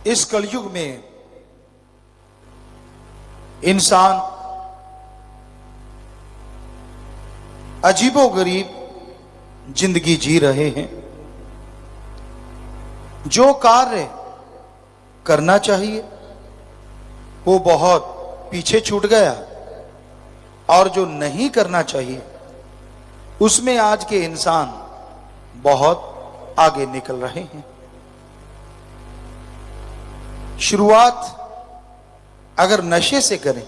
इस कलयुग में इंसान अजीबोगरीब जिंदगी जी रहे हैं। जो कार्य करना चाहिए वो बहुत पीछे छूट गया, और जो नहीं करना चाहिए उसमें आज के इंसान बहुत आगे निकल रहे हैं। शुरुआत अगर नशे से करें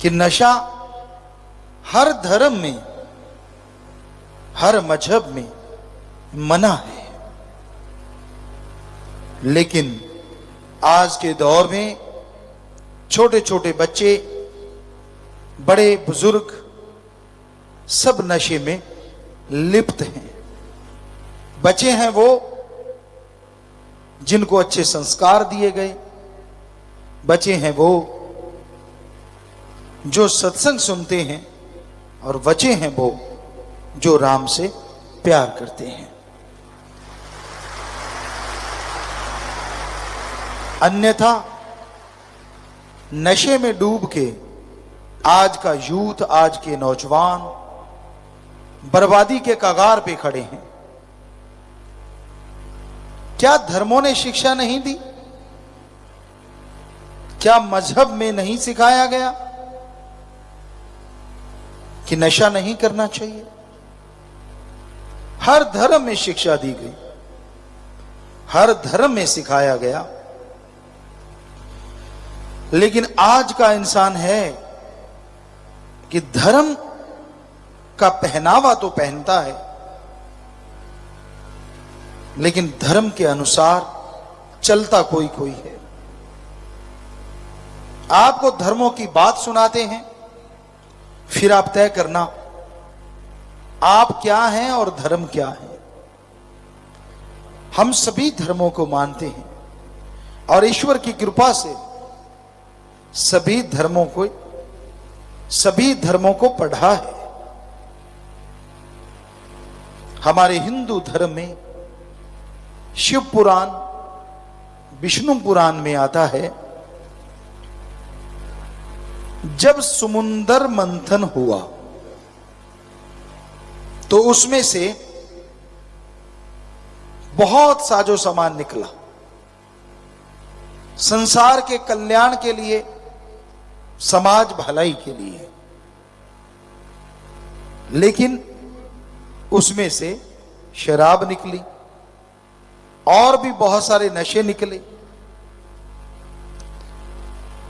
कि नशा हर धर्म में, हर मजहब में मना है, लेकिन आज के दौर में छोटे छोटे बच्चे, बड़े बुजुर्ग सब नशे में लिप्त हैं। बच्चे हैं वो जिनको अच्छे संस्कार दिए गए, बच्चे हैं वो जो सत्संग सुनते हैं, और बच्चे हैं वो जो राम से प्यार करते हैं। अन्यथा नशे में डूब के आज का यूथ, आज के नौजवान बर्बादी के कगार पे खड़े हैं। क्या धर्मों ने शिक्षा नहीं दी? क्या मजहब में नहीं सिखाया गया कि नशा नहीं करना चाहिए? हर धर्म में शिक्षा दी गई, हर धर्म में सिखाया गया, लेकिन आज का इंसान है कि धर्म का पहनावा तो पहनता है, लेकिन धर्म के अनुसार चलता कोई कोई है। आपको धर्मों की बात सुनाते हैं, फिर आप तय करना आप क्या हैं और धर्म क्या है। हम सभी धर्मों को मानते हैं और ईश्वर की कृपा से सभी धर्मों को पढ़ा है। हमारे हिंदू धर्म में शिव पुराण, विष्णु पुराण में आता है, जब समुंदर मंथन हुआ तो उसमें से बहुत साजो सामान निकला संसार के कल्याण के लिए, समाज भलाई के लिए, लेकिन उसमें से शराब निकली और भी बहुत सारे नशे निकले।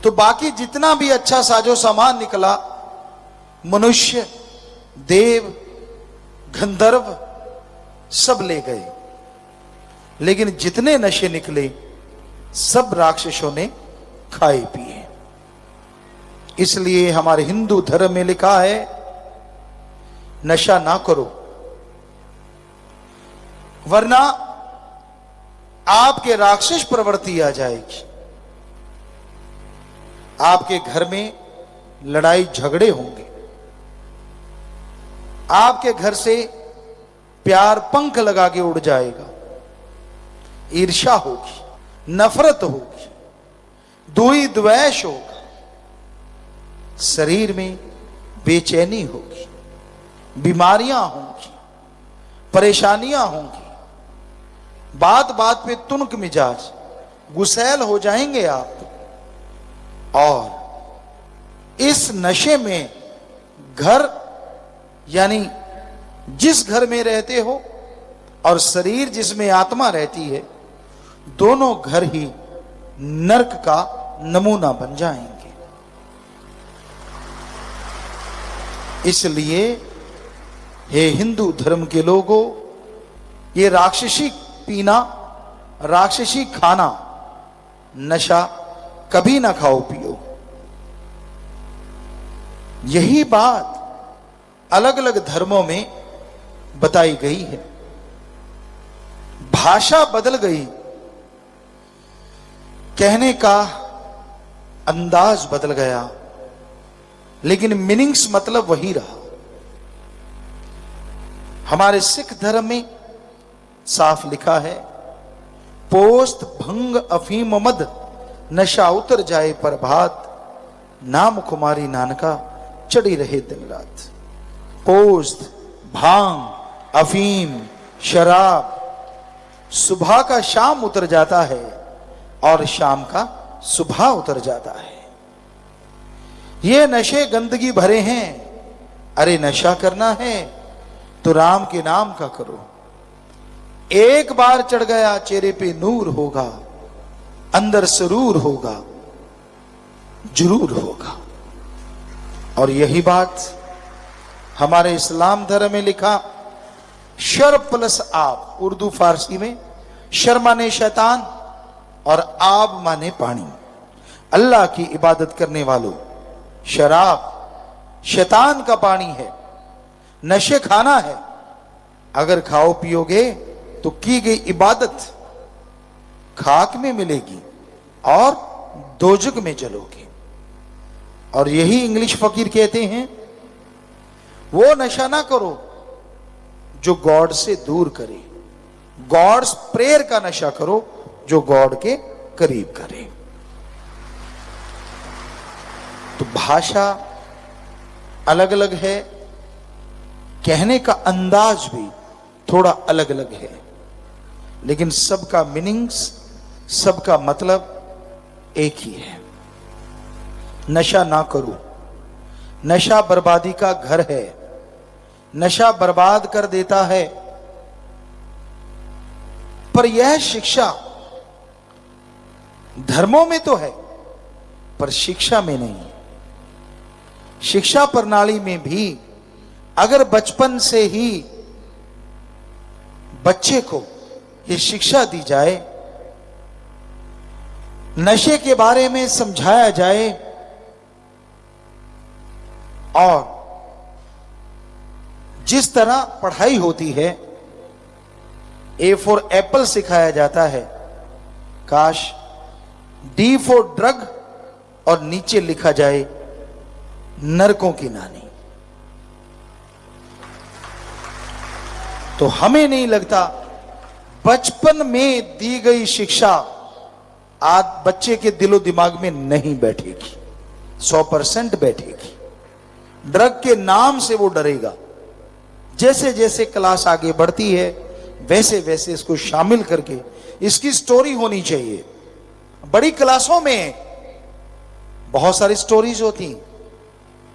तो बाकी जितना भी अच्छा साजो सामान निकला, मनुष्य, देव, गंधर्व सब ले गए, लेकिन जितने नशे निकले सब राक्षसों ने खाए पिए। इसलिए हमारे हिंदू धर्म में लिखा है नशा ना करो, वरना आपके राक्षस प्रवृत्ति आ जाएगी, आपके घर में लड़ाई झगड़े होंगे, आपके घर से प्यार पंख लगा के उड़ जाएगा, ईर्ष्या होगी, नफरत होगी, द्वेष द्वेष होगा, शरीर में बेचैनी होगी, बीमारियां होंगी, परेशानियां होंगी, बात बात पे तुनक मिजाज, गुस्सैल हो जाएंगे आप। और इस नशे में घर, यानी जिस घर में रहते हो और शरीर जिसमें आत्मा रहती है, दोनों घर ही नरक का नमूना बन जाएंगे। इसलिए हे हिंदू धर्म के लोगों, ये राक्षसी पीना, राक्षसी खाना, नशा कभी ना खाओ पियो। यही बात अलग अलग धर्मों में बताई गई है। भाषा बदल गई, कहने का अंदाज बदल गया, लेकिन मीनिंग्स मतलब वही रहा। हमारे सिख धर्म में साफ लिखा है, पोस्त भंग अफीम मद, नशा उतर जाए प्रभात, नाम कुमारी नानका चढ़ी रहे दिन रात। पोस्त, भांग, अफीम, शराब, सुबह का शाम उतर जाता है और शाम का सुबह उतर जाता है। ये नशे गंदगी भरे हैं। अरे नशा करना है तो राम के नाम का करो। एक बार चढ़ गया चेहरे पे नूर होगा, अंदर सुरूर होगा, जरूर होगा। और यही बात हमारे इस्लाम धर्म में लिखा, शर प्लस आब, उर्दू फारसी में शर माने शैतान और आब माने पानी। अल्लाह की इबादत करने वालों, शराब शैतान का पानी है, नशे खाना है। अगर खाओ पियोगे तो की गई इबादत खाक में मिलेगी और दोजक में जलोगे। और यही इंग्लिश फकीर कहते हैं, वो नशा ना करो जो गॉड से दूर करे, गॉड्स प्रेयर का नशा करो जो गॉड के करीब करे। तो भाषा अलग अलग है, कहने का अंदाज भी थोड़ा अलग अलग है, लेकिन सबका मीनिंग्स, सबका मतलब एक ही है। नशा ना करो, नशा बर्बादी का घर है, नशा बर्बाद कर देता है। पर यह शिक्षा धर्मों में तो है, पर शिक्षा में नहीं। शिक्षा प्रणाली में भी अगर बचपन से ही बच्चे को यह शिक्षा दी जाए, नशे के बारे में समझाया जाए और जिस तरह पढ़ाई होती है, ए फॉर एप्पल सिखाया जाता है, काश डी फॉर ड्रग और नीचे लिखा जाए नरकों की नानी। तो हमें नहीं लगता बचपन में दी गई शिक्षा आज बच्चे के दिलो दिमाग में नहीं बैठेगी, 100% बैठेगी। ड्रग के नाम से वो डरेगा। जैसे जैसे क्लास आगे बढ़ती है वैसे वैसे इसको शामिल करके इसकी स्टोरी होनी चाहिए। बड़ी क्लासों में बहुत सारी स्टोरीज होती हैं,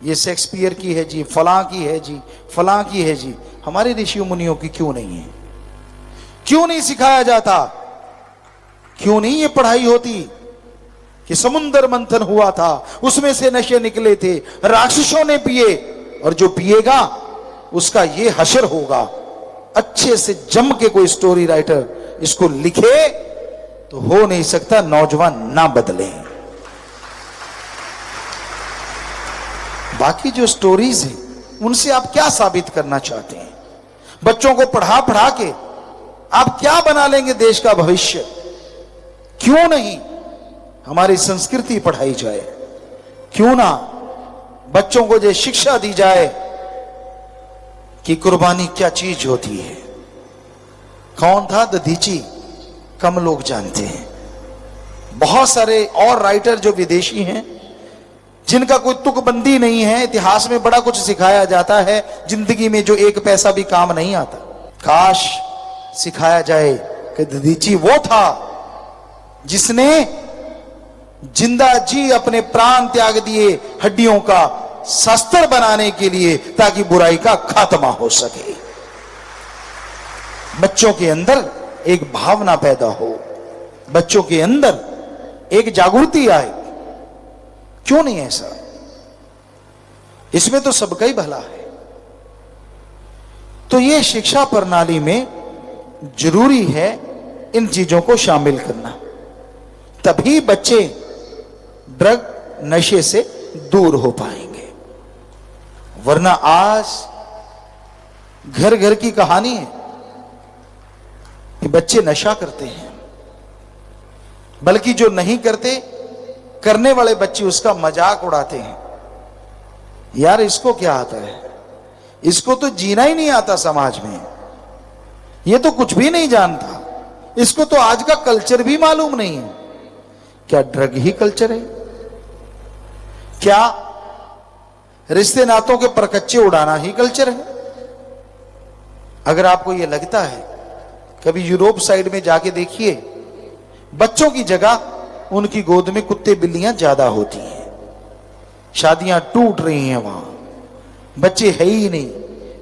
ये शेक्सपियर की है जी, फलां की है जी, फलां की है जी। हमारे ऋषियों मुनियों की क्यों नहीं है? क्यों नहीं सिखाया जाता? क्यों नहीं ये पढ़ाई होती कि समुद्र मंथन हुआ था, उसमें से नशे निकले थे, राक्षसों ने पिए और जो पिएगा उसका ये हशर होगा। अच्छे से जम के कोई स्टोरी राइटर इसको लिखे तो हो नहीं सकता नौजवान ना बदले। बाकी जो स्टोरीज हैं उनसे आप क्या साबित करना चाहते हैं? बच्चों को पढ़ा पढ़ा के आप क्या बना लेंगे देश का भविष्य? क्यों नहीं हमारी संस्कृति पढ़ाई जाए? क्यों ना बच्चों को जो शिक्षा दी जाए कि कुर्बानी क्या चीज होती है। कौन था दधीची? कम लोग जानते हैं। बहुत सारे और राइटर जो विदेशी हैं जिनका कोई तुकबंदी नहीं है, इतिहास में बड़ा कुछ सिखाया जाता है, जिंदगी में जो एक पैसा भी काम नहीं आता। काश सिखाया जाए कि दधीची वो था जिसने जिंदा जी अपने प्राण त्याग दिए हड्डियों का शस्त्र बनाने के लिए, ताकि बुराई का खात्मा हो सके। बच्चों के अंदर एक भावना पैदा हो, बच्चों के अंदर एक जागृति आए। क्यों नहीं ऐसा? इसमें तो सबका ही भला है। तो यह शिक्षा प्रणाली में जरूरी है इन चीजों को शामिल करना, तभी बच्चे ड्रग नशे से दूर हो पाएंगे। वरना आज घर घर की कहानी है कि बच्चे नशा करते हैं, बल्कि जो नहीं करते, करने वाले बच्चे उसका मजाक उड़ाते हैं। यार इसको क्या आता है? इसको तो जीना ही नहीं आता समाज में, ये तो कुछ भी नहीं जानता, इसको तो आज का कल्चर भी मालूम नहीं है। क्या ड्रग ही कल्चर है? क्या रिश्ते नातों के परकच्चे उड़ाना ही कल्चर है? अगर आपको यह लगता है, कभी यूरोप साइड में जाके देखिए, बच्चों की जगह उनकी गोद में कुत्ते बिल्लियां ज्यादा होती हैं। शादियां टूट रही हैं वहां, बच्चे है ही नहीं,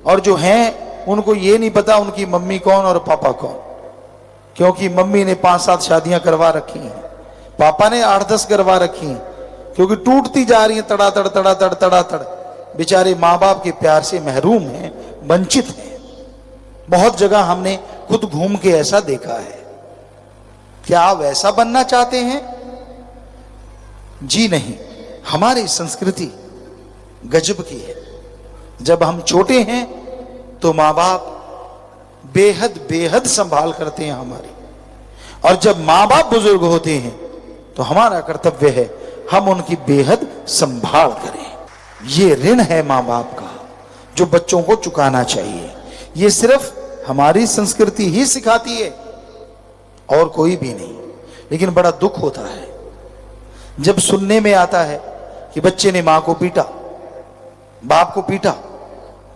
और जो हैं उनको ये नहीं पता उनकी मम्मी कौन और पापा कौन, क्योंकि मम्मी ने 5-7 शादियां करवा रखी हैं, पापा ने 8-10 करवा रखी हैं, क्योंकि टूटती जा रही हैं तड़ातड़ तड़ातड़ तड़ातड़। बेचारे माँ बाप के प्यार से महरूम हैं, वंचित हैं। बहुत जगह हमने खुद घूम के ऐसा देखा है। क्या आप वैसा बनना चाहते हैं? जी नहीं। हमारी संस्कृति गजब की है। जब हम छोटे हैं तो माँ बाप बेहद बेहद संभाल करते हैं हमारी, और जब माँ बाप बुजुर्ग होते हैं तो हमारा कर्तव्य है हम उनकी बेहद संभाल करें। ये ऋण है माँ बाप का जो बच्चों को चुकाना चाहिए। ये सिर्फ हमारी संस्कृति ही सिखाती है और कोई भी नहीं। लेकिन बड़ा दुख होता है जब सुनने में आता है कि बच्चे ने मां को पीटा, बाप को पीटा।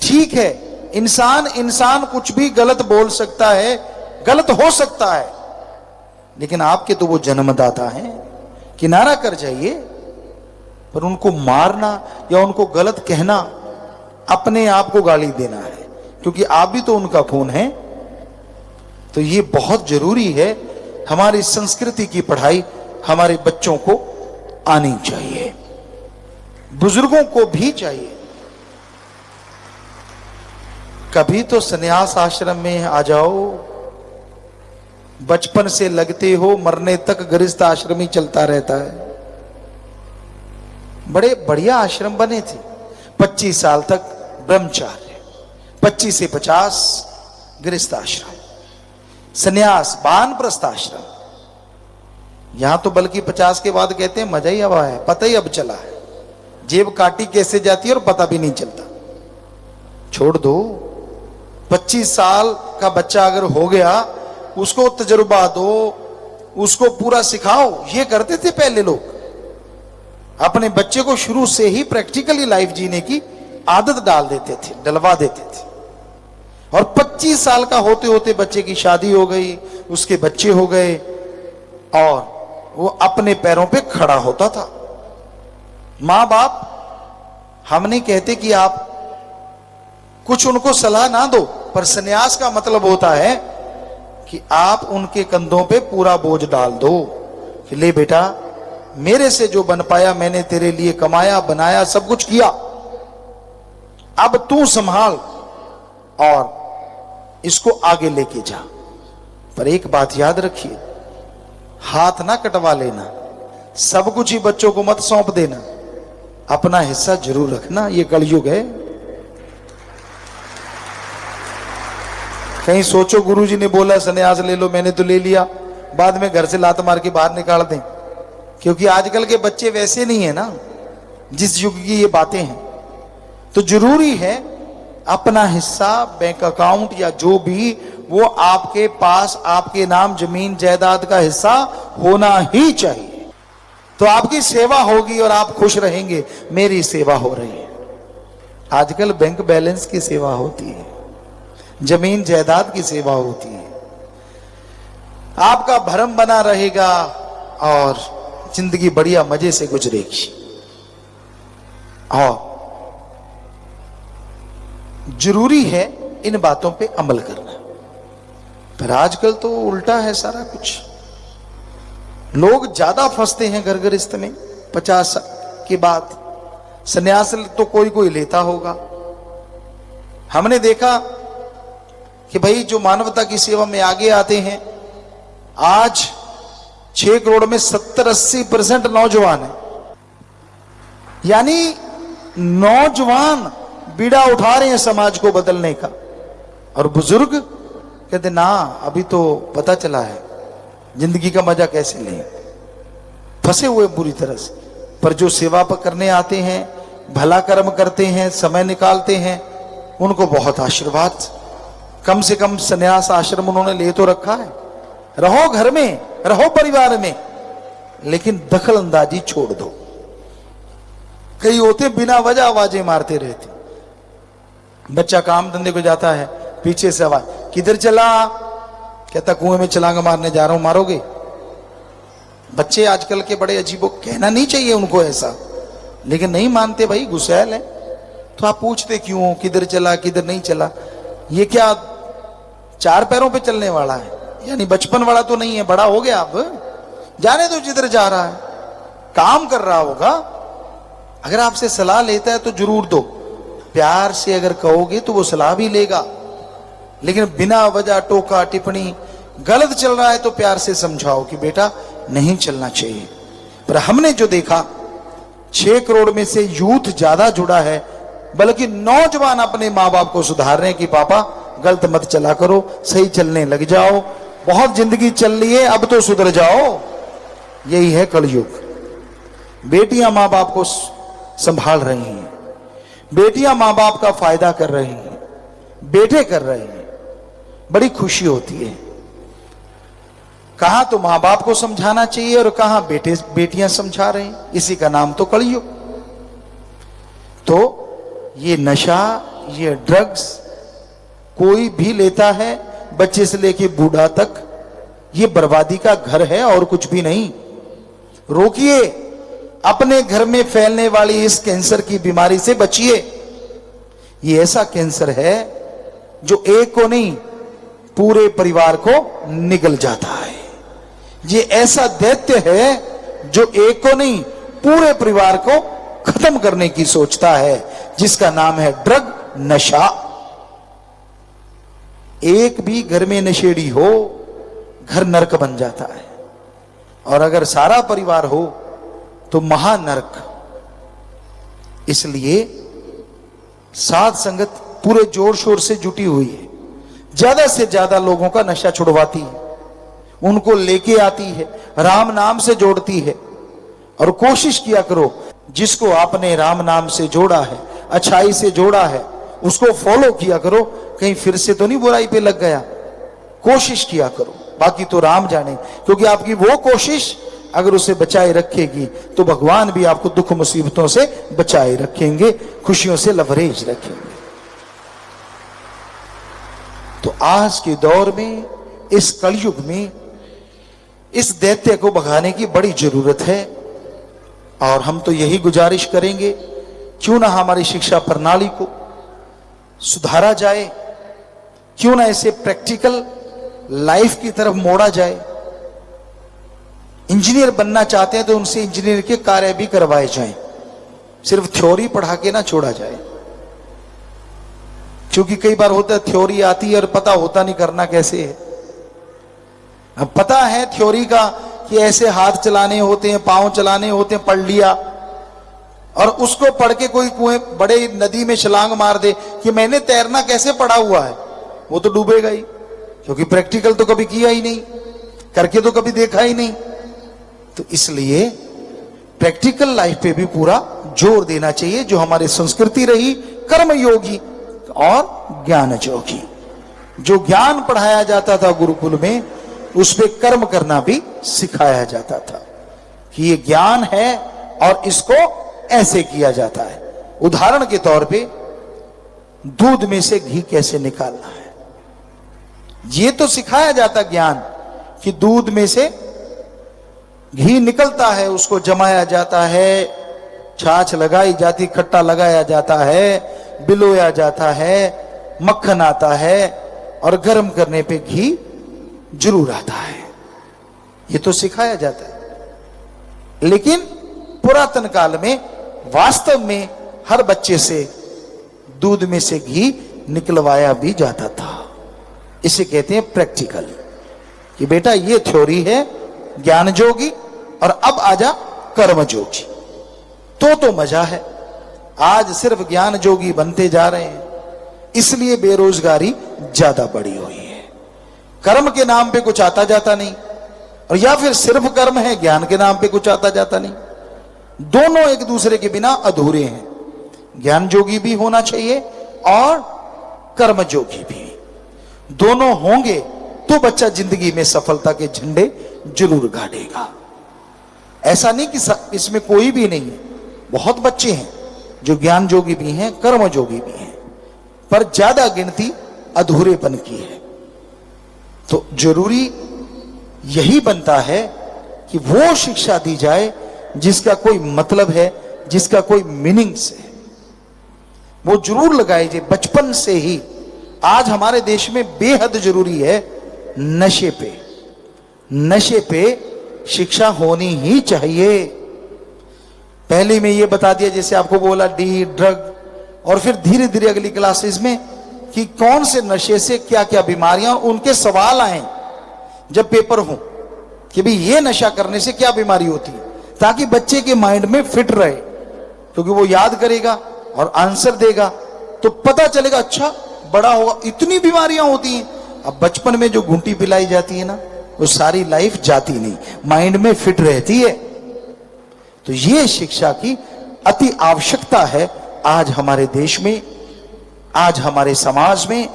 ठीक है, इंसान कुछ भी गलत बोल सकता है, गलत हो सकता है, लेकिन आपके तो वो जन्मदाता हैं, किनारा कर जाइए। पर उनको मारना या उनको गलत कहना अपने आप को गाली देना है, क्योंकि आप भी तो उनका खून है। तो ये बहुत जरूरी है, हमारी संस्कृति की पढ़ाई हमारे बच्चों को आनी चाहिए, बुजुर्गों को भी चाहिए। कभी तो संन्यास आश्रम में आ जाओ, बचपन से लगते हो मरने तक गृहस्थ आश्रम ही चलता रहता है। बड़े बढ़िया आश्रम बने थे। 25 साल तक ब्रह्मचार्य, 25 से 50 गृहस्थ आश्रम, संन्यास वानप्रस्थ आश्रम। यहां तो बल्कि 50 के बाद कहते हैं मजा ही अब आया, पता ही अब चला है, जेब काटी कैसे जाती है और पता भी नहीं चलता। छोड़ दो, 25 साल का बच्चा अगर हो गया, उसको तजुर्बा दो, उसको पूरा सिखाओ। ये करते थे पहले लोग, अपने बच्चे को शुरू से ही प्रैक्टिकली लाइफ जीने की आदत डाल देते थे, डलवा देते थे। और 25 साल का होते होते बच्चे की शादी हो गई, उसके बच्चे हो गए और वो अपने पैरों पे खड़ा होता था। मां बाप, हम नहीं कहते कि आप कुछ उनको सलाह ना दो, पर संन्यास का मतलब होता है कि आप उनके कंधों पे पूरा बोझ डाल दो कि ले बेटा, मेरे से जो बन पाया मैंने तेरे लिए कमाया, बनाया, सब कुछ किया, अब तू संभाल और इसको आगे लेके जा। पर एक बात याद रखिए, हाथ ना कटवा लेना, सब कुछ ही बच्चों को मत सौंप देना, अपना हिस्सा जरूर रखना। ये कलयुग है। कहीं सोचो गुरुजी ने बोला संन्यास ले लो, मैंने तो ले लिया, बाद में घर से लात मार के बाहर निकाल दें। क्योंकि आजकल के बच्चे वैसे नहीं है ना, जिस युग की ये बातें हैं। तो जरूरी है अपना हिस्सा, बैंक अकाउंट या जो भी, वो आपके पास आपके नाम जमीन जायदाद का हिस्सा होना ही चाहिए। तो आपकी सेवा होगी और आप खुश रहेंगे, मेरी सेवा हो रही है। आजकल बैंक बैलेंस की सेवा होती है, जमीन जायदाद की सेवा होती है। आपका भरम बना रहेगा और जिंदगी बढ़िया मजे से गुजरेगी। और जरूरी है इन बातों पे अमल करना। पर आजकल तो उल्टा है सारा कुछ। लोग ज्यादा फंसते हैं घर गृहस्थ में। 50 के बाद संन्यास तो कोई कोई लेता होगा। हमने देखा कि भाई जो मानवता की सेवा में आगे आते हैं, आज 6 करोड़ में 70-80% नौजवान है। यानी नौजवान बीड़ा उठा रहे हैं समाज को बदलने का, और बुजुर्ग कहते ना अभी तो पता चला है जिंदगी का मजा कैसे लें। फंसे हुए बुरी तरह से। पर जो सेवा पर करने आते हैं, भला कर्म करते हैं, समय निकालते हैं, उनको बहुत आशीर्वाद। कम से कम संन्यास आश्रम उन्होंने ले तो रखा है, रहो घर में, रहो परिवार में, लेकिन दखल अंदाजी छोड़ दो। कई होते बिना वजह आवाजें मारते रहते। बच्चा काम धंधे को जाता है, पीछे से आवाज, किधर चला? कहता कुएं में छलांग मारने जा रहा हूं। मारोगे? बच्चे आजकल के बड़े अजीबो, कहना नहीं चाहिए उनको ऐसा, लेकिन नहीं मानते भाई, गुस्सैल है। तो आप पूछते क्यों, किधर चला किधर नहीं चला? ये क्या 4 पैरों पे चलने वाला है? यानी बचपन वाला तो नहीं है, बड़ा हो गया अब, जाने दो जिधर जा रहा है, काम कर रहा होगा। अगर आपसे सलाह लेता है तो जरूर दो, प्यार से अगर कहोगे तो वो सलाह भी लेगा, लेकिन बिना वजह टोका टिप्पणी, गलत चल रहा है तो प्यार से समझाओ कि बेटा नहीं चलना चाहिए। पर हमने जो देखा, 6 करोड़ में से यूथ ज्यादा जुड़ा है, बल्कि नौजवान अपने माँ बाप को सुधार रहे हैं कि पापा गलत मत चला करो, सही चलने लग जाओ, बहुत जिंदगी चल रही है, अब तो सुधर जाओ। यही है कलयुग। बेटियां माँ बाप को संभाल रही हैं, बेटियां माँ बाप का फायदा कर रही हैं, बेटे कर रहे हैं, बड़ी खुशी होती है। कहां तो मां बाप को समझाना चाहिए और कहां बेटियां समझा रहे हैं। इसी का नाम तो कलयुग। तो ये नशा, ये ड्रग्स कोई भी लेता है, बच्चे से लेके बूढ़ा तक, ये बर्बादी का घर है और कुछ भी नहीं। रोकिए, अपने घर में फैलने वाली इस कैंसर की बीमारी से बचिए। ये ऐसा कैंसर है जो एक को नहीं, पूरे परिवार को निगल जाता है। ये ऐसा दैत्य है जो एक को नहीं, पूरे परिवार को खत्म करने की सोचता है, जिसका नाम है ड्रग, नशा। एक भी घर में नशेड़ी हो, घर नरक बन जाता है, और अगर सारा परिवार हो तो महानरक। इसलिए साध संगत पूरे जोर शोर से जुटी हुई है, ज्यादा से ज्यादा लोगों का नशा छुड़वाती है, उनको लेके आती है, राम नाम से जोड़ती है। और कोशिश किया करो, जिसको आपने राम नाम से जोड़ा है, अच्छाई से जोड़ा है, उसको फॉलो किया करो, कहीं फिर से तो नहीं बुराई पे लग गया। कोशिश किया करो, बाकी तो राम जाने। क्योंकि आपकी वो कोशिश अगर उसे बचाए रखेगी तो भगवान भी आपको दुख मुसीबतों से बचाए रखेंगे, खुशियों से लवरेज रखेंगे। तो आज के दौर में, इस कलयुग में, इस दैत्य को भगाने की बड़ी जरूरत है। और हम तो यही गुजारिश करेंगे, क्यों ना हमारी शिक्षा प्रणाली को सुधारा जाए, क्यों ना इसे प्रैक्टिकल लाइफ की तरफ मोड़ा जाए। इंजीनियर बनना चाहते हैं तो उनसे इंजीनियर के कार्य भी करवाए जाएं, सिर्फ थ्योरी पढ़ा के ना छोड़ा जाए। क्योंकि कई बार होता है थ्योरी आती है और पता होता नहीं करना कैसे है। अब पता है थ्योरी का कि ऐसे हाथ चलाने होते हैं, पांव चलाने होते हैं, पढ़ लिया, और उसको पढ़ के कोई कुएं बड़े नदी में छलांग मार दे कि मैंने तैरना कैसे पढ़ा हुआ है, वो तो डूबेगा ही, क्योंकि प्रैक्टिकल तो कभी किया ही नहीं, करके तो कभी देखा ही नहीं। तो इसलिए प्रैक्टिकल लाइफ पे भी पूरा जोर देना चाहिए, जो हमारी संस्कृति रही कर्मयोगी और ज्ञान जोगी। जो ज्ञान पढ़ाया जाता था गुरुकुल में, उस पे कर्म करना भी सिखाया जाता था कि ये ज्ञान है और इसको ऐसे किया जाता है। उदाहरण के तौर पे दूध में से घी कैसे निकालना है, ये तो सिखाया जाता ज्ञान कि दूध में से घी निकलता है, उसको जमाया जाता है, छाछ लगाई जाती, खट्टा लगाया जाता है, बिलोया जाता है, मक्खन आता है, और गर्म करने पे घी जरूर आता है। ये तो सिखाया जाता है। लेकिन पुरातन काल में वास्तव में हर बच्चे से दूध में से घी निकलवाया भी जाता था। इसे कहते हैं प्रैक्टिकल, कि बेटा ये थ्योरी है ज्ञान जोगी, और अब आजा कर्म जोगी। तो मजा है। आज सिर्फ ज्ञान जोगी बनते जा रहे हैं, इसलिए बेरोजगारी ज्यादा बढ़ी हुई है। कर्म के नाम पे कुछ आता जाता नहीं, और या फिर सिर्फ कर्म है, ज्ञान के नाम पे कुछ आता जाता नहीं। दोनों एक दूसरे के बिना अधूरे हैं। ज्ञान जोगी भी होना चाहिए और कर्म जोगी भी। दोनों होंगे तो बच्चा जिंदगी में सफलता के झंडे जरूर गाड़ेगा। ऐसा नहीं कि इसमें कोई भी नहीं है, बहुत बच्चे हैं जो ज्ञान जोगी भी हैं, कर्म जोगी भी हैं, पर ज्यादा गिनती अधूरेपन की है। तो जरूरी यही बनता है कि वो शिक्षा दी जाए जिसका कोई मतलब है, जिसका कोई मीनिंग्स है, वो जरूर लगाई जाए बचपन से ही। आज हमारे देश में बेहद जरूरी है नशे पे शिक्षा होनी ही चाहिए। पहले में ये बता दिया, जैसे आपको बोला डी ड्रग, और फिर धीरे धीरे अगली क्लासेस में कि कौन से नशे से क्या क्या बीमारियां, उनके सवाल आए जब पेपर हो कि भाई ये नशा करने से क्या बीमारी होती है, ताकि बच्चे के माइंड में फिट रहे, क्योंकि वो याद करेगा और आंसर देगा तो पता चलेगा अच्छा बड़ा होगा इतनी बीमारियां होती हैं। अब बचपन में जो घुंटी पिलाई जाती है ना, वो सारी लाइफ जाती नहीं, माइंड में फिट रहती है। तो ये शिक्षा की अति आवश्यकता है आज हमारे देश में, आज हमारे समाज में,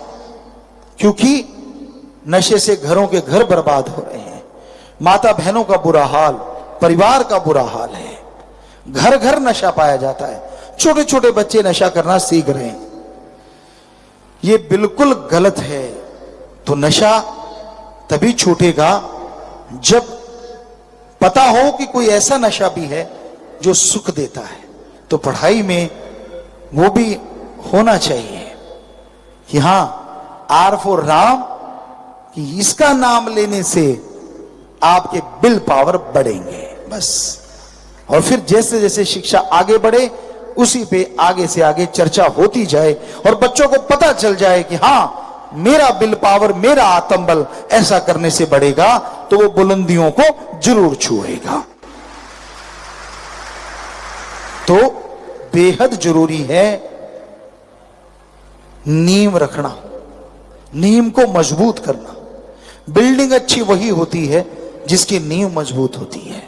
क्योंकि नशे से घरों के घर बर्बाद हो रहे हैं, माता बहनों का बुरा हाल, परिवार का बुरा हाल है, घर घर नशा पाया जाता है, छोटे छोटे बच्चे नशा करना सीख रहे हैं। ये बिल्कुल गलत है। तो नशा तभी छूटेगा जब पता हो कि कोई ऐसा नशा भी है जो सुख देता है। तो पढ़ाई में वो भी होना चाहिए कि हां, आर फॉर राम, कि इसका नाम लेने से आपके विल पावर बढ़ेंगे, बस। और फिर जैसे जैसे शिक्षा आगे बढ़े, उसी पे आगे से आगे चर्चा होती जाए और बच्चों को पता चल जाए कि हां, मेरा विल पावर, मेरा आत्मबल ऐसा करने से बढ़ेगा, तो वो बुलंदियों को जरूर छुएगा। तो बेहद जरूरी है नींव रखना, नींव को मजबूत करना। बिल्डिंग अच्छी वही होती है जिसकी नींव मजबूत होती है,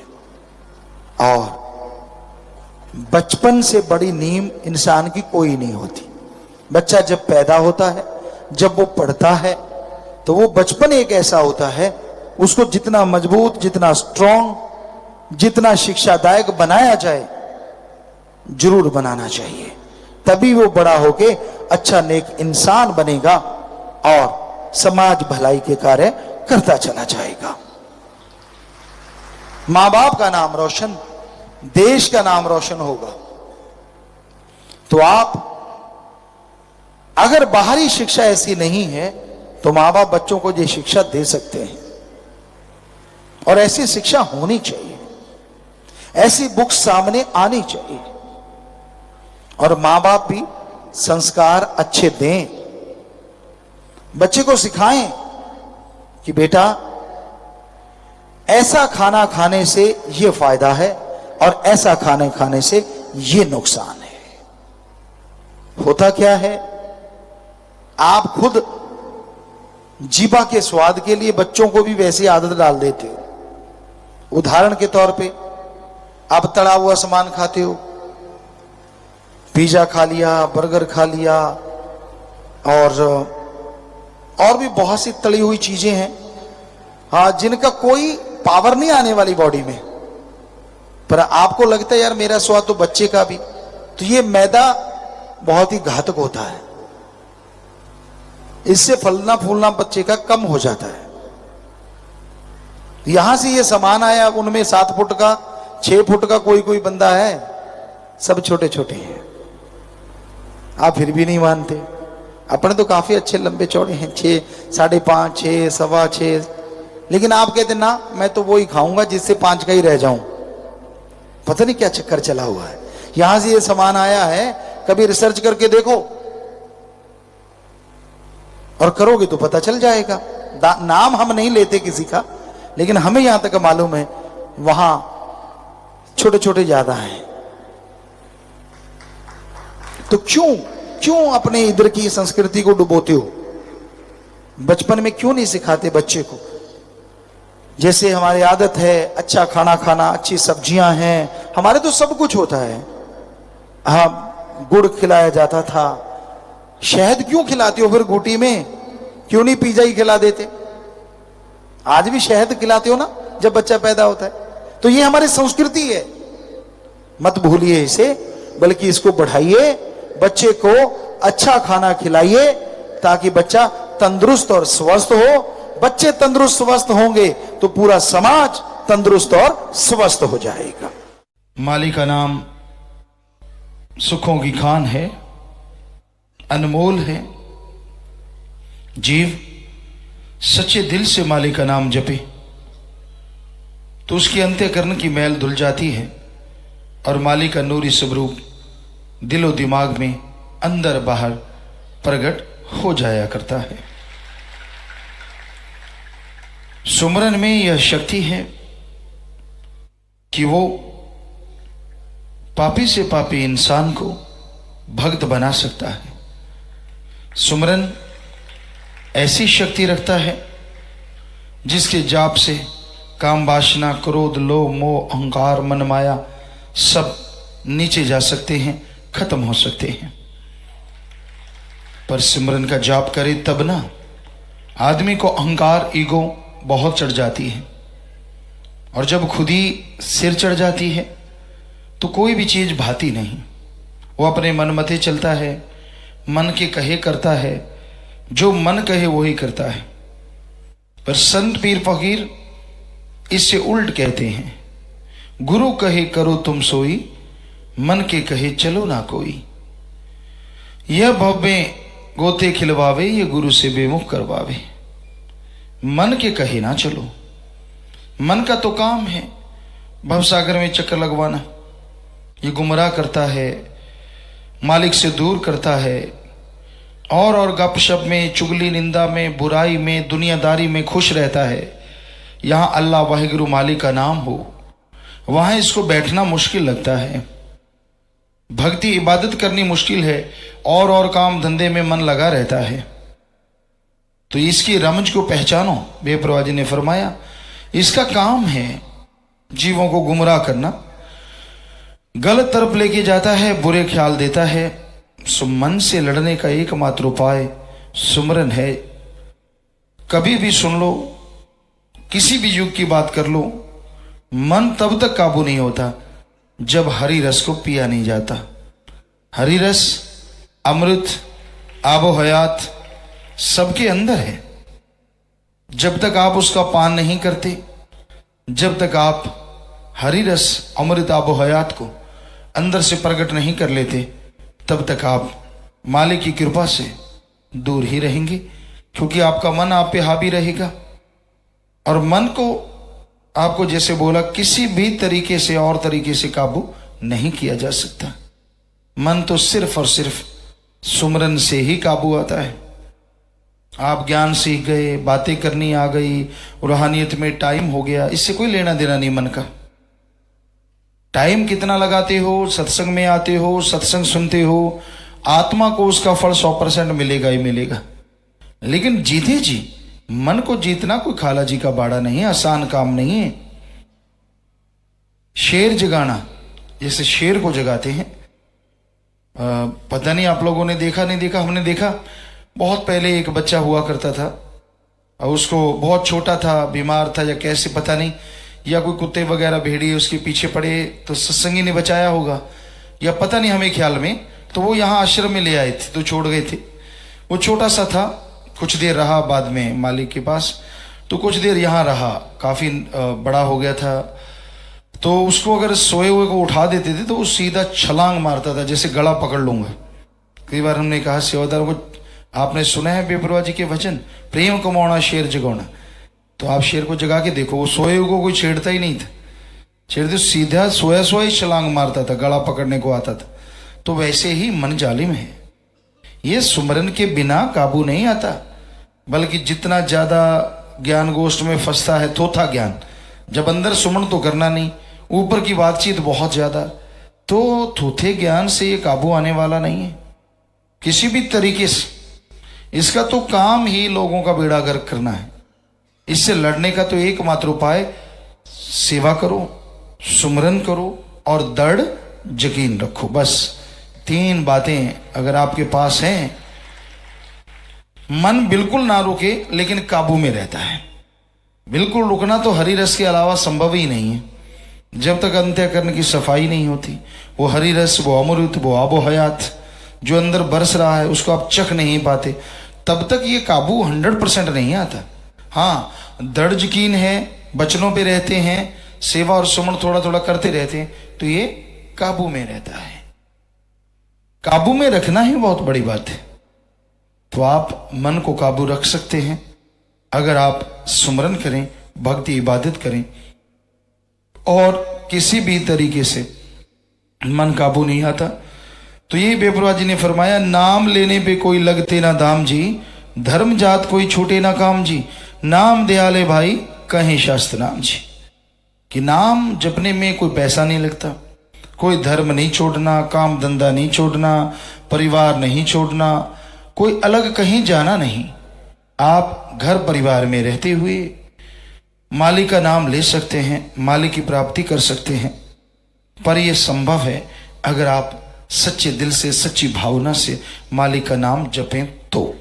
और बचपन से बड़ी नींव इंसान की कोई नहीं होती। बच्चा जब पैदा होता है, जब वो पढ़ता है, तो वो बचपन एक ऐसा होता है, उसको जितना मजबूत, जितना स्ट्रांग, जितना शिक्षादायक बनाया जाए, जरूर बनाना चाहिए। तभी वो बड़ा होके अच्छा नेक इंसान बनेगा और समाज भलाई के कार्य करता चला जाएगा। मां बाप का नाम रोशन, देश का नाम रोशन होगा। तो आप अगर बाहरी शिक्षा ऐसी नहीं है, तो मां बाप बच्चों को ये शिक्षा दे सकते हैं, और ऐसी शिक्षा होनी चाहिए, ऐसी बुक सामने आनी चाहिए, और मां बाप भी संस्कार अच्छे दें, बच्चे को सिखाएं कि बेटा ऐसा खाना खाने से ये फायदा है और ऐसा खाने खाने से ये नुकसान है। होता क्या है, आप खुद जीभा के स्वाद के लिए बच्चों को भी वैसी आदत डाल देते हो। उदाहरण के तौर पे आप तला हुआ सामान खाते हो, पिज्जा खा लिया, बर्गर खा लिया, और भी बहुत सी तली हुई चीजें हैं, हाँ, जिनका कोई पावर नहीं आने वाली बॉडी में, पर आपको लगता है यार मेरा स्वाद तो बच्चे का भी। तो ये मैदा बहुत ही घातक होता है, इससे फलना फूलना बच्चे का कम हो जाता है। यहां से ये सामान आया, उनमें 7 फुट का, 6 फुट का कोई कोई बंदा है, सब छोटे छोटे हैं। आप फिर भी नहीं मानते, अपने तो काफी अच्छे लंबे चौड़े हैं, 6, 5.5, 6, 6.25, लेकिन आप कहते ना मैं तो वो ही खाऊंगा जिससे 5 का ही रह जाऊं। पता नहीं क्या चक्कर चला हुआ है। यहां से ये सामान आया है, कभी रिसर्च करके देखो और करोगे तो पता चल जाएगा। नाम हम नहीं लेते किसी का, लेकिन हमें यहां तक मालूम है वहां छोटे छोटे ज्यादा हैं। तो क्यों अपने इधर की संस्कृति को डुबोते हो? बचपन में क्यों नहीं सिखाते बच्चे को? जैसे हमारी आदत है अच्छा खाना खाना, अच्छी सब्जियां हैं, हमारे तो सब कुछ होता है। हाँ, गुड़ खिलाया जाता था, शहद क्यों खिलाते हो फिर घूटी में? क्यों नहीं पिज्जा ही खिला देते? आज भी शहद खिलाते हो ना जब बच्चा पैदा होता है। तो ये हमारी संस्कृति है, मत भूलिए इसे, बल्कि इसको बढ़ाइए, बच्चे को अच्छा खाना खिलाइए ताकि बच्चा तंदुरुस्त और स्वस्थ हो। बच्चे तंदुरुस्त स्वस्थ होंगे तो पूरा समाज तंदुरुस्त और स्वस्थ हो जाएगा। माली का नाम सुखों की खान है, अनमोल है। जीव सच्चे दिल से माली का नाम जपे तो उसकी अंतःकरण की मैल धुल जाती है और माली का नूरी स्वरूप दिलो दिमाग में अंदर बाहर प्रकट हो जाया करता है। सुमरन में यह शक्ति है कि वो पापी से पापी इंसान को भक्त बना सकता है। सुमरन ऐसी शक्ति रखता है जिसके जाप से काम, वासना, क्रोध, लोभ, मोह, अहंकार, मन माया सब नीचे जा सकते हैं, खत्म हो सकते हैं। पर सिमरन का जाप करे तब ना आदमी को अहंकार, ईगो बहुत चढ़ जाती है, और जब खुद ही सिर चढ़ जाती है तो कोई भी चीज भाती नहीं। वो अपने मन मते चलता है, मन के कहे करता है, जो मन कहे वही करता है। पर संत पीर फकीर इससे उल्ट कहते हैं, गुरु कहे करो तुम सोई, मन के कहे चलो ना कोई। यह भव में गोते खिलवावे, ये गुरु से बेमुख करवावे। मन के कहे ना चलो, मन का तो काम है भवसागर में चक्कर लगवाना। ये गुमराह करता है, मालिक से दूर करता है, और गपशप में, चुगली, निंदा में, बुराई में, दुनियादारी में खुश रहता है। यहां अल्लाह वाहिगुरु मालिक का नाम हो, वहां इसको बैठना मुश्किल लगता है। भक्ति इबादत करनी मुश्किल है, और काम धंधे में मन लगा रहता है। तो इसकी रमज को पहचानो। बेपरवाह जी ने फरमाया इसका काम है जीवों को गुमराह करना, गलत तरफ लेके जाता है, बुरे ख्याल देता है। सो मन से लड़ने का एकमात्र उपाय सुमरन है। कभी भी सुन लो, किसी भी युग की बात कर लो, मन तब तक काबू नहीं होता जब हरि रस को पिया नहीं जाता। हरि रस अमृत, आबो हयात सबके अंदर है। जब तक आप उसका पान नहीं करते, जब तक आप हरि रस, अमृत, आबो हयात को अंदर से प्रकट नहीं कर लेते, तब तक आप मालिक की कृपा से दूर ही रहेंगे, क्योंकि आपका मन आप पे हावी रहेगा। और मन को आपको जैसे बोला किसी भी तरीके से और तरीके से काबू नहीं किया जा सकता। मन तो सिर्फ और सिर्फ सुमरन से ही काबू आता है। आप ज्ञान सीख गए, बातें करनी आ गई, रूहानियत में टाइम हो गया, इससे कोई लेना देना नहीं मन का। टाइम कितना लगाते हो, सत्संग में आते हो, सत्संग सुनते हो, आत्मा को उसका फल 100% मिलेगा ही मिलेगा। लेकिन जीते जी मन को जीतना कोई खाला जी का बाड़ा नहीं है, आसान काम नहीं है। शेर जगाना, जैसे शेर को जगाते हैं, पता नहीं आप लोगों ने देखा नहीं देखा, हमने देखा। बहुत पहले एक बच्चा हुआ करता था, और उसको बहुत छोटा था, बीमार था या कैसे पता नहीं, या कोई कुत्ते वगैरह भेड़िए उसके पीछे पड़े तो सत्संगी ने बचाया होगा, या पता नहीं हमें ख्याल में, तो वो यहाँ आश्रम में ले आए थे, तो छोड़ गए थे। वो छोटा सा था, कुछ देर रहा बाद में मालिक के पास, तो कुछ देर यहाँ रहा, काफी बड़ा हो गया था। तो उसको अगर सोए हुए को उठा देते थे तो वो सीधा छलांग मारता था, जैसे गला पकड़ लूंगा। कई बार हमने कहा सेवादार को, आपने सुना है बेपरवाह जी के वचन, प्रेम कमाना शेर जगाना, तो आप शेर को जगा के देखो, वो सोए हुए को कोई छेड़ता ही नहीं था, छेड़ते सीधा सोया सोया ही छलांग मारता था, गला पकड़ने को आता था। तो वैसे ही मन जालिम है, ये सुमरन के बिना काबू नहीं आता। बल्कि जितना ज्यादा ज्ञान गोष्ठ में फंसता है थोथा ज्ञान, जब अंदर सुमन तो करना नहीं, ऊपर की बातचीत बहुत ज्यादा, तो थोथे ज्ञान से ये काबू आने वाला नहीं है किसी भी तरीके से। इसका तो काम ही लोगों का बेड़ा गर्क करना है। इससे लड़ने का तो एकमात्र उपाय सेवा करो, सुमरन करो और दृढ़ यकीन रखो। बस 3 बातें अगर आपके पास हैं, मन बिल्कुल ना रुके लेकिन काबू में रहता है। बिल्कुल रुकना तो हरि रस के अलावा संभव ही नहीं है। जब तक अंतःकरण की सफाई नहीं होती, वो हरि रस, वो अमृत, वो आबो हयात जो अंदर बरस रहा है उसको आप चख नहीं पाते, तब तक ये काबू 100% नहीं आता। हाँ, दर्ज यकीन है, बचनों पे रहते हैं, सेवा और सुमन थोड़ा थोड़ा करते रहते हैं, तो ये काबू में रहता है। काबू में रखना ही बहुत बड़ी बात है। तो आप मन को काबू रख सकते हैं अगर आप सुमरन करें, भक्ति इबादत करें, और किसी भी तरीके से मन काबू नहीं आता। तो ये बेपरवाह जी ने फरमाया, नाम लेने पे कोई लगते ना दाम जी, धर्म जात कोई छूटे ना काम जी, नाम दयाले भाई कहीं शास्त्र नाम जी। कि नाम जपने में कोई पैसा नहीं लगता, कोई धर्म नहीं छोड़ना, काम धंधा नहीं छोड़ना, परिवार नहीं छोड़ना, कोई अलग कहीं जाना नहीं। आप घर परिवार में रहते हुए मालिक का नाम ले सकते हैं, मालिक की प्राप्ति कर सकते हैं। पर यह संभव है अगर आप सच्चे दिल से, सच्ची भावना से मालिक का नाम जपें तो,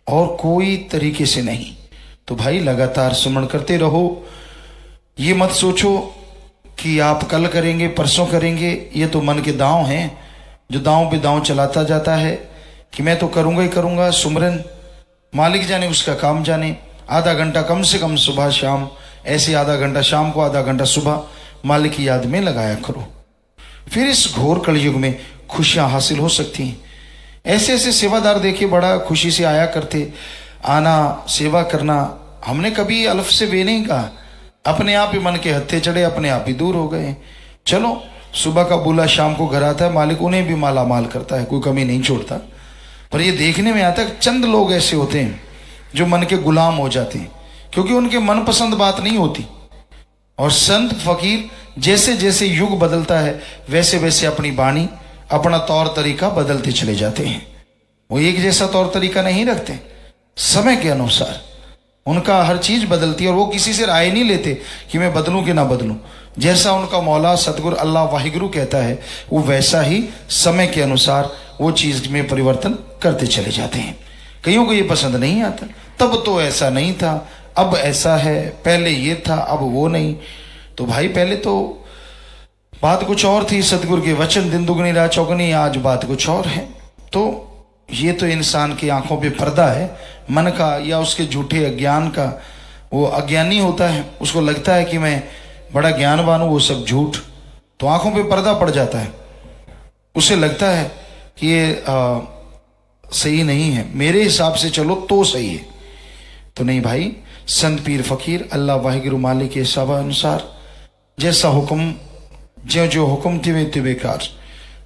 और कोई तरीके से नहीं। तो भाई लगातार सुमरण करते रहो। ये मत सोचो कि आप कल करेंगे, परसों करेंगे। ये तो मन के दांव हैं जो दांव पे दांव चलाता जाता है कि मैं तो करूंगा ही करूंगा सुमरन, मालिक जाने उसका काम जाने। आधा घंटा कम से कम सुबह शाम, ऐसे आधा घंटा शाम को, आधा घंटा सुबह मालिक की याद में लगाया करो। फिर इस घोर कलयुग में खुशियां हासिल हो सकती हैं। ऐसे ऐसे सेवादार देखे बड़ा खुशी से आया करते, आना, सेवा करना। हमने कभी अल्फ से वे नहीं कहा, अपने आप ही मन के हत्थे चढ़े, अपने आप ही दूर हो गए। चलो, सुबह का बुला शाम को घर आता है, मालिक उन्हें भी माला माल करता है, कोई कमी नहीं छोड़ता। पर ये देखने में आता है चंद लोग ऐसे होते हैं जो मन के गुलाम हो जाते हैं, क्योंकि उनके मनपसंद बात नहीं होती। और संत फकीर जैसे जैसे युग बदलता है वैसे वैसे अपनी वाणी, अपना तौर तरीका बदलते चले जाते हैं। वो एक जैसा तौर तरीका नहीं रखते, समय के अनुसार उनका हर चीज बदलती है। और वो किसी से राय नहीं लेते कि मैं बदलूं कि ना बदलूं। जैसा उनका मौला सतगुरु अल्लाह वाहिगुरु कहता है, वो वैसा ही समय के अनुसार वो चीज में परिवर्तन करते चले जाते हैं। कईयों को ये पसंद नहीं आता, तब तो ऐसा नहीं था, अब ऐसा है, पहले ये था, अब वो नहीं। तो भाई पहले तो बात कुछ और थी, सतगुरु के वचन दिन दुगनी रात चौगनी, आज बात कुछ और है। तो ये तो इंसान की आंखों पे पर्दा है मन का, या उसके झूठे अज्ञान का। वो अज्ञानी होता है, उसको लगता है कि मैं बड़ा ज्ञानवान हूं, वो सब झूठ। तो आंखों पे पर्दा पड़ जाता है, उसे लगता है कि ये सही नहीं है, मेरे हिसाब से चलो तो सही है। तो नहीं भाई, संत पीर फकीर अल्लाह वाहिगुरु मालिक के हिसाब अनुसार जैसा हुक्म, जो जो हुक्म तिवे तिवे कार,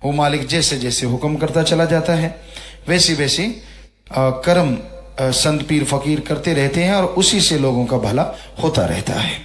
वो मालिक जैसे जैसे हुक्म करता चला जाता है, वैसे वैसे कर्म संत पीर फकीर करते रहते हैं, और उसी से लोगों का भला होता रहता है।